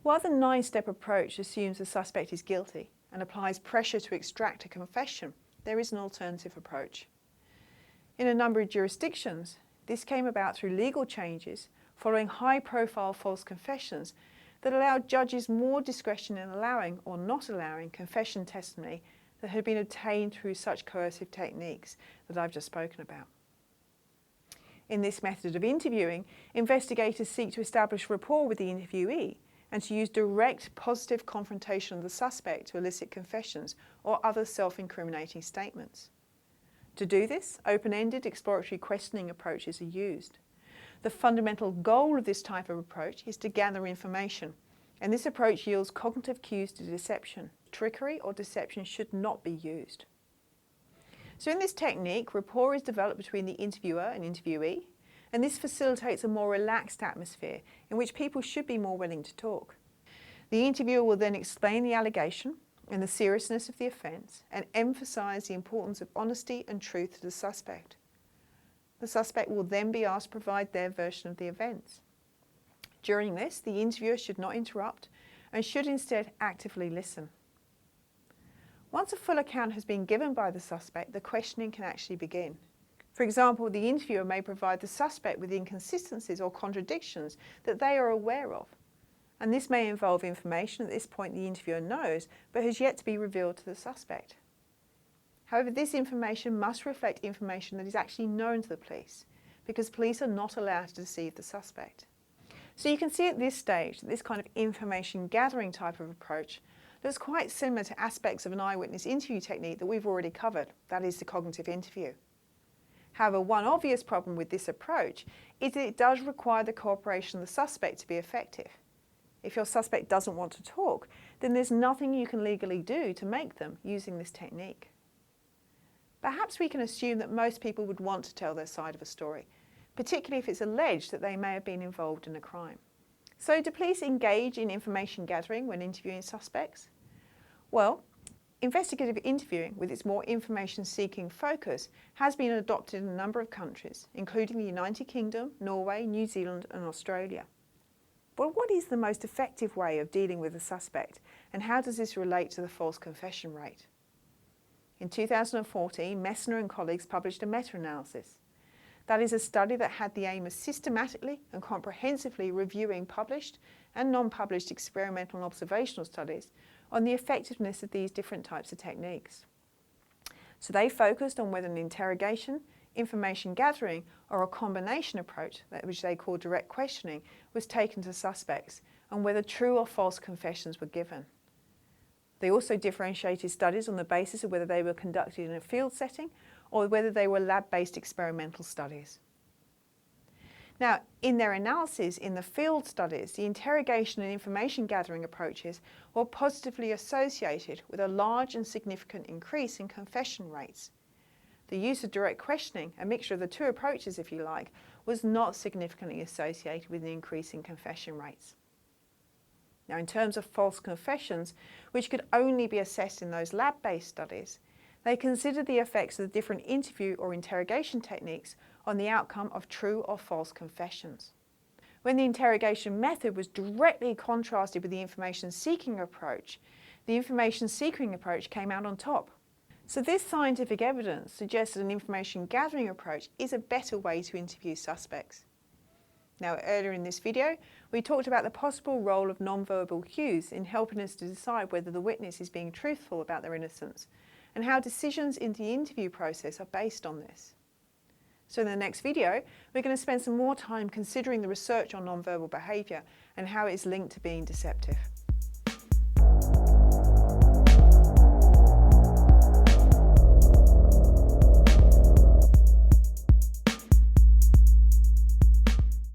While the 9-step approach assumes the suspect is guilty and applies pressure to extract a confession, there is an alternative approach. In a number of jurisdictions, this came about through legal changes following high-profile false confessions that allowed judges more discretion in allowing or not allowing confession testimony that had been obtained through such coercive techniques that I've just spoken about. In this method of interviewing, investigators seek to establish rapport with the interviewee and to use direct positive confrontation of the suspect to elicit confessions or other self-incriminating statements. To do this, open-ended exploratory questioning approaches are used. The fundamental goal of this type of approach is to gather information, and this approach yields cognitive cues to deception. Trickery or deception should not be used. So in this technique, rapport is developed between the interviewer and interviewee, and this facilitates a more relaxed atmosphere in which people should be more willing to talk. The interviewer will then explain the allegation and the seriousness of the offence and emphasise the importance of honesty and truth to the suspect. The suspect will then be asked to provide their version of the events. During this, the interviewer should not interrupt and should instead actively listen. Once a full account has been given by the suspect, the questioning can actually begin. For example, the interviewer may provide the suspect with inconsistencies or contradictions that they are aware of, and this may involve information at this point the interviewer knows but has yet to be revealed to the suspect. However, this information must reflect information that is actually known to the police, because police are not allowed to deceive the suspect. So you can see at this stage that this kind of information gathering type of approach looks quite similar to aspects of an eyewitness interview technique that we've already covered, that is the cognitive interview. However, one obvious problem with this approach is that it does require the cooperation of the suspect to be effective. If your suspect doesn't want to talk, then there's nothing you can legally do to make them using this technique. Perhaps we can assume that most people would want to tell their side of a story, particularly if it's alleged that they may have been involved in a crime. So do police engage in information gathering when interviewing suspects? Well, investigative interviewing with its more information-seeking focus has been adopted in a number of countries, including the United Kingdom, Norway, New Zealand and Australia. But what is the most effective way of dealing with a suspect, and how does this relate to the false confession rate? In 2014, Messner and colleagues published a meta-analysis. That is a study that had the aim of systematically and comprehensively reviewing published and non-published experimental and observational studies on the effectiveness of these different types of techniques. So they focused on whether an interrogation, information gathering or a combination approach, which they call direct questioning, was taken to suspects and whether true or false confessions were given. They also differentiated studies on the basis of whether they were conducted in a field setting or whether they were lab-based experimental studies. Now, in their analysis in the field studies, the interrogation and information gathering approaches were positively associated with a large and significant increase in confession rates. The use of direct questioning, a mixture of the two approaches if you like, was not significantly associated with an increase in confession rates. Now, in terms of false confessions, which could only be assessed in those lab-based studies, they considered the effects of the different interview or interrogation techniques on the outcome of true or false confessions. When the interrogation method was directly contrasted with the information-seeking approach, the information-seeking approach came out on top. So this scientific evidence suggests that an information-gathering approach is a better way to interview suspects. Now, earlier in this video, we talked about the possible role of non-verbal cues in helping us to decide whether the witness is being truthful about their innocence, and how decisions in the interview process are based on this. So in the next video, we're going to spend some more time considering the research on non-verbal behaviour and how it is linked to being deceptive.